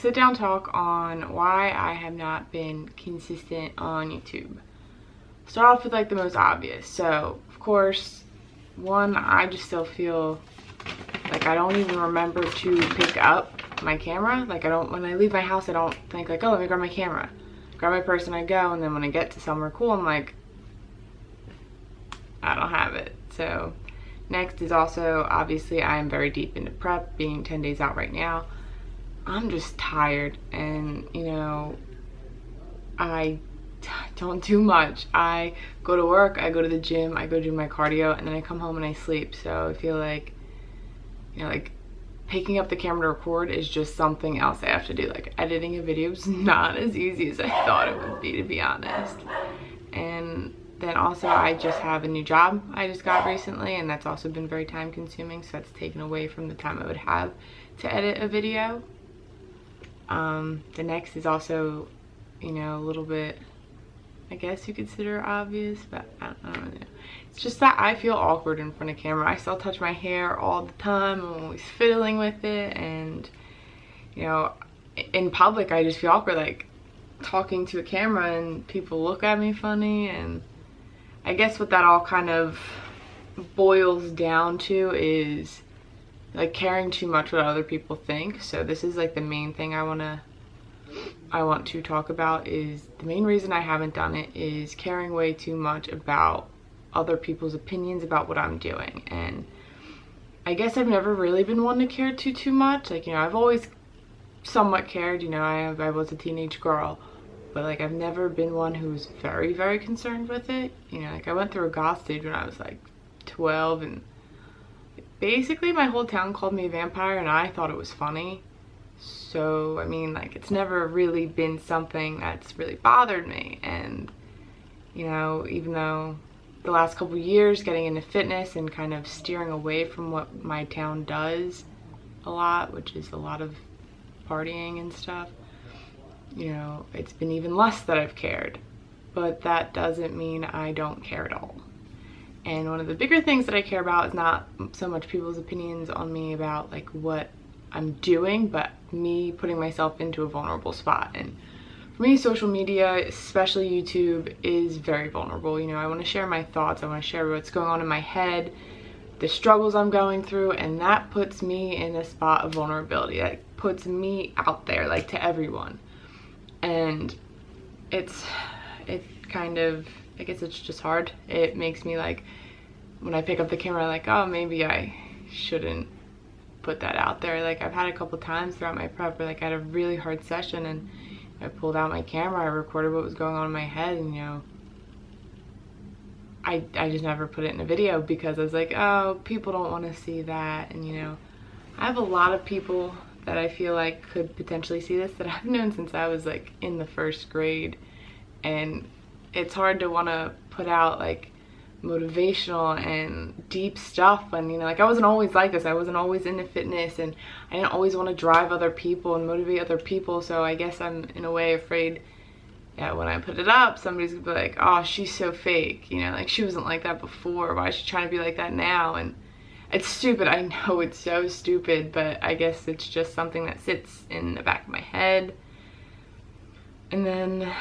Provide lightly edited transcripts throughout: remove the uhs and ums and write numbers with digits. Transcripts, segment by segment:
Sit down talk on why I have not been consistent on YouTube. Start off with like the most obvious. So of course, one, I just still feel like I don't even remember to pick up my camera. Like when I leave my house, I don't think like, oh, let me grab my camera. Grab my purse and I go, and then when I get to somewhere cool, I'm like, I don't have it. So next is also, obviously I am very deep into prep, being 10 days out right now. I'm just tired, and you know, I don't do much. I go to work, I go to the gym, I go do my cardio, and then I come home and I sleep. So I feel like, you know, like picking up the camera to record is just something else I have to do. Like editing a video is not as easy as I thought it would be, to be honest. And then also I just have a new job I just got recently, and that's also been very time consuming, so that's taken away from the time I would have to edit a video. The next is also, you know, a little bit, I guess you consider obvious, but I don't know. It's just that I feel awkward in front of camera. I still touch my hair all the time. I'm always fiddling with it, and you know, in public I just feel awkward, like talking to a camera and people look at me funny. And I guess what that all kind of boils down to is like caring too much what other people think. So this is like the main thing I want to talk about. Is the main reason I haven't done it is caring way too much about other people's opinions about what I'm doing. And I guess I've never really been one to care too much. Like, you know, I've always somewhat cared, you know, I was a teenage girl, but like I've never been one who's very concerned with it. You know, like I went through a goth stage when I was like 12, and basically my whole town called me a vampire, and I thought it was funny. So I mean, like, it's never really been something that's really bothered me. And you know, even though the last couple years getting into fitness and kind of steering away from what my town does a lot, which is a lot of partying and stuff, you know, it's been even less that I've cared. But that doesn't mean I don't care at all. And one of the bigger things that I care about is not so much people's opinions on me about like what I'm doing, but me putting myself into a vulnerable spot. And for me, social media, especially YouTube, is very vulnerable. You know, I want to share my thoughts, I want to share what's going on in my head, the struggles I'm going through, and that puts me in a spot of vulnerability. That puts me out there, like, to everyone. And it kind of, I guess it's just hard. It makes me like, when I pick up the camera, like, oh, maybe I shouldn't put that out there. Like, I've had a couple times throughout my prep where like I had a really hard session and I pulled out my camera, I recorded what was going on in my head, and you know, I just never put it in a video because I was like, oh, people don't want to see that. And you know, I have a lot of people that I feel like could potentially see this that I've known since I was like in the 1st grade, and it's hard to want to put out like motivational and deep stuff. And, you know, like, I wasn't always like this. I wasn't always into fitness, and I didn't always want to drive other people and motivate other people. So I guess I'm in a way afraid, yeah, when I put it up, somebody's gonna be like, oh, she's so fake, you know, like, she wasn't like that before, why is she trying to be like that now? And it's stupid, I know it's so stupid, but I guess it's just something that sits in the back of my head. And then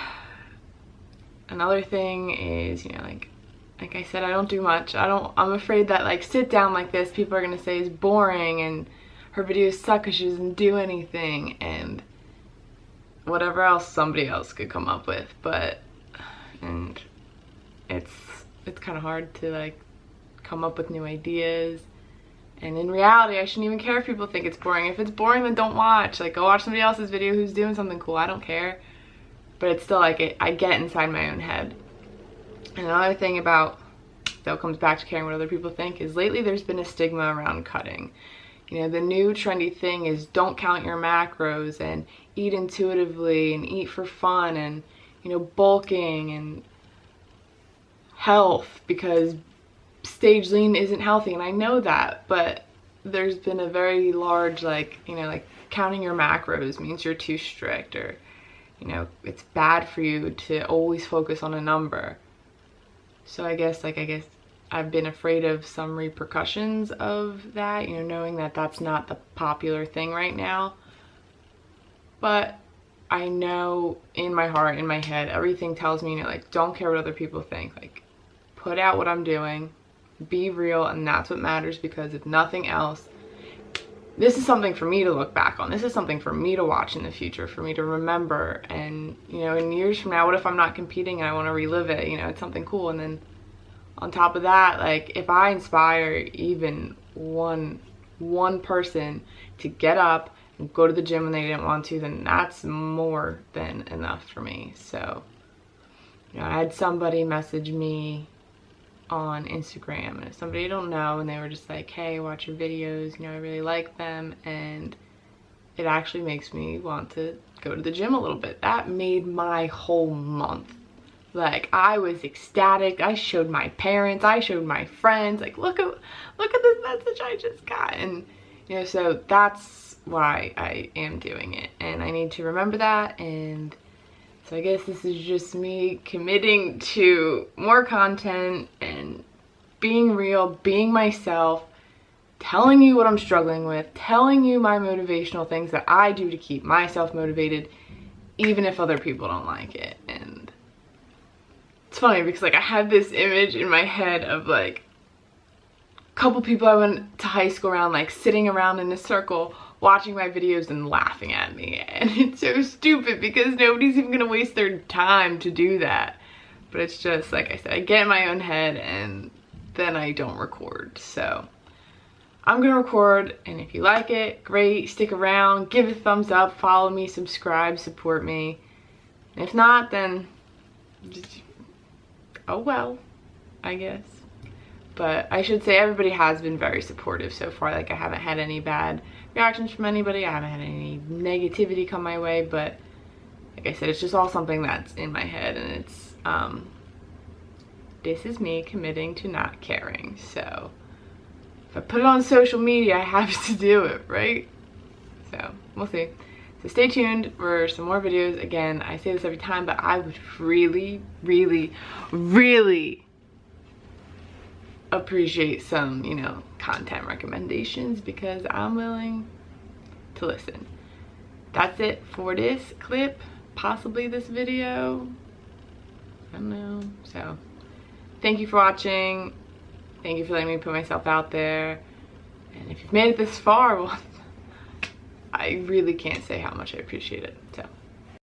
another thing is, you know, like I said, I don't do much. I'm afraid that, like, sit down like this, people are gonna say is boring and her videos suck because she doesn't do anything, and whatever else somebody else could come up with. But, and it's kind of hard to, like, come up with new ideas. And in reality, I shouldn't even care if people think it's boring. If it's boring, then don't watch. Like, go watch somebody else's video who's doing something cool. I don't care. But it's still like, I get inside my own head. And another thing about, still comes back to caring what other people think, is lately there's been a stigma around cutting. You know, the new trendy thing is don't count your macros and eat intuitively and eat for fun, and, you know, bulking and health, because stage lean isn't healthy. And I know that, but there's been a very large, like, you know, like, counting your macros means you're too strict, or, you know, it's bad for you to always focus on a number. So I guess I've been afraid of some repercussions of that, you know, knowing that that's not the popular thing right now. But I know in my heart, in my head, everything tells me, you know, like, don't care what other people think. Like, put out what I'm doing, be real, and that's what matters, because if nothing else, this is something for me to look back on. This is something for me to watch in the future, for me to remember. And, you know, in years from now, what if I'm not competing and I want to relive it? You know, it's something cool. And then on top of that, like, if I inspire even one person to get up and go to the gym when they didn't want to, then that's more than enough for me. So, you know, I had somebody message me on Instagram, and it's somebody I don't know, and they were just like, hey, watch your videos, you know, I really like them, and it actually makes me want to go to the gym a little bit. That made my whole month. Like, I was ecstatic. I showed my parents, I showed my friends, like, look at this message I just got. And, you know, so that's why I am doing it, and I need to remember that. And so I guess this is just me committing to more content and being real, being myself, telling you what I'm struggling with, telling you my motivational things that I do to keep myself motivated, even if other people don't like it. And it's funny because, like, I had this image in my head of, like, a couple people I went to high school around, like, sitting around in a circle watching my videos and laughing at me. And it's so stupid because nobody's even gonna waste their time to do that. But it's just, like I said, I get in my own head and then I don't record. So I'm gonna record, and if you like it, great, stick around, give it a thumbs up, follow me, subscribe, support me. And if not, then just, oh well, I guess. But I should say everybody has been very supportive so far. Like, I haven't had any bad reactions from anybody. I haven't had any negativity come my way. But like I said, it's just all something that's in my head. And it's, this is me committing to not caring. So if I put it on social media, I have to do it, right? So we'll see. So stay tuned for some more videos. Again, I say this every time, but I would really, really, really appreciate some, you know, content recommendations, because I'm willing to listen. That's it for this clip, possibly this video, I don't know. So thank you for watching, thank you for letting me put myself out there, and if you've made it this far, well, I really can't say how much I appreciate it. So